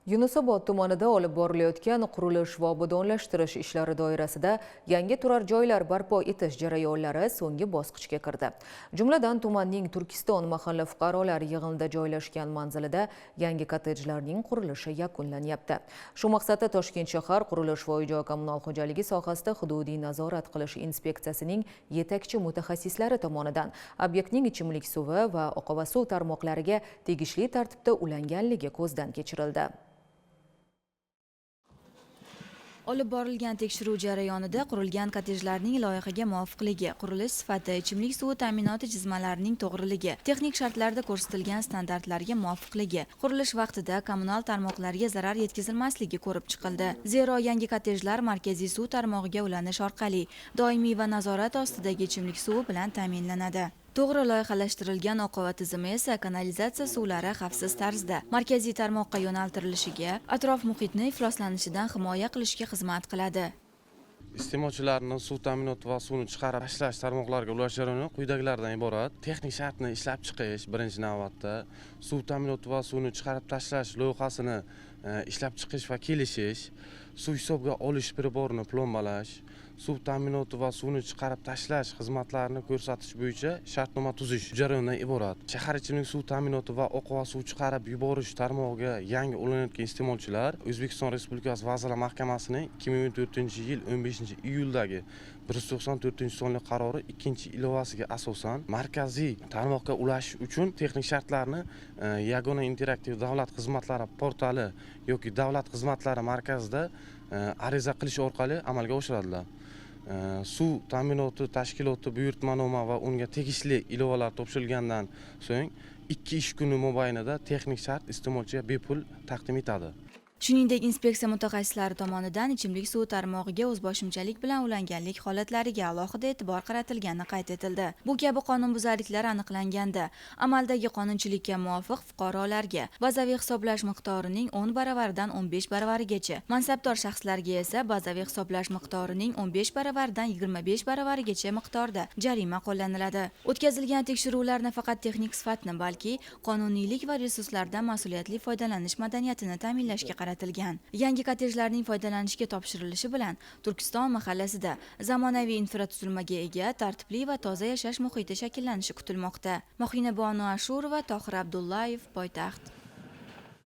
Yunusobod tumanida olib borilayotgan qurilish va obodonlashtirish ishlari doirasida yangi turar joylar barpo etish jarayonlari so'nggi bosqichga kirdi. Jumladan tumanning Turkiston mahalla fuqarolar yig'inida joylashgan manzilida yangi kottejlarning qurilishi yakunlanyapti. Shu maqsadda Toshkent shahar qurilish va uy-joy kommunal xo'jaligi sohasida hududiy nazorat qilish inspeksiyasining yetakchi mutaxassislari tomonidan obyektning ichimlik suvi va oqova suv tarmoqlariga tegishli tartibda ulanganligi ko'zdan kechirildi. Olib borilgan tekshiruv jarayonida qurilgan kottejlarning loyihaga muvofiqligi, qurilish sifati, ichimlik suvi ta'minoti chizmalarining to'g'riligi, texnik shartlarda ko'rsatilgan standartlarga muvofiqligi, qurilish vaqtida kommunal tarmoqlarga zarar yetkazilmasligi ko'rib chiqildi. Zero yangi kottejlar markaziy suv tarmog'iga ulanish orqali doimiy va nazorat ostidagi ichimlik suvi bilan ta'minlanadi. To'g'ri loyihalashtirilgan oqova tizimi esa kanalizatsiya suvlari xavfsiz tarzda markaziy tarmoqqa yo'naltirilishiga, atrof muhitni ifloslanishidan himoya qilishga xizmat qiladi. Iste'molchilarning suv ta'minoti va suvni chiqarib tashlash tarmoqlariga ulash jarayoni quyidagilardan iborat. Texnik shartni ishlab chiqish birinchi navbatda, suv ta'minoti va suvni chiqarib tashlash loyihasini ishlab chiqish va kelishish, suv hisobga olish priborini plombalash, suv ta'minoti va suvni chiqarib tashlash xizmatlarini ko'rsatish bo'yicha shartnoma tuzish jarayonidan iborat. Shahar ichimlik suv ta'minoti va oqova suv chiqarib yuborish tarmog'iga yangi ulanayotgan iste'molchilar O'zbekiston Respublikasi Vazirlar Mahkamasining 2014-yil 15-iyuldagi 194-sonli qarori 2-ilovasiga asosan markaziy tarmoqqa ulash uchun texnik shartlarni Yagona interaktiv davlat xizmatlari portali yoki davlat xizmatlari markazida ariza qilish orqali amalga oshiradilar. Suv ta'minoti tashkiloti buyurtmanoma va unga tegishli ilovalar topshirilgandan so'ng 2 ish kuni mobaynida texnik shart iste'molchiga bepul taqdim etadi. Shuningdek, inspeksiya mutaxassislari tomonidan ichimlik suvi tarmog'iga o'zboshimchalik bilan ulanganlik holatlariga alohida e'tibor qaratilgani qayd etildi. Bu kabi qonunbuzarliklar aniqlanganda, amaldagi qonunchilikka muvofiq fuqarolarga bazaviy hisoblash miqdorining 10 baravaridan 15 baravarigacha, mansabdor shaxslarga esa bazaviy hisoblash miqdorining 15 baravaridan 25 baravarigacha miqdorda jarima qo'llaniladi. O'tkazilgan tekshiruvlar nafaqat texnik sifatni, balki qonuniylik va resurslardan mas'uliyatli foydalanish madaniyatini ta'minlashga qaratilgan. Yangi kottejlarning foydalanishga topshirilishi bilan Turkiston mahallasida zamonaviy infratuzilmaga ega, tartibli va toza yashash muhiti shakllanishi kutilmoqda. Mohina Bonu Ashurova, Tohir Abdullayev, Poytaxt.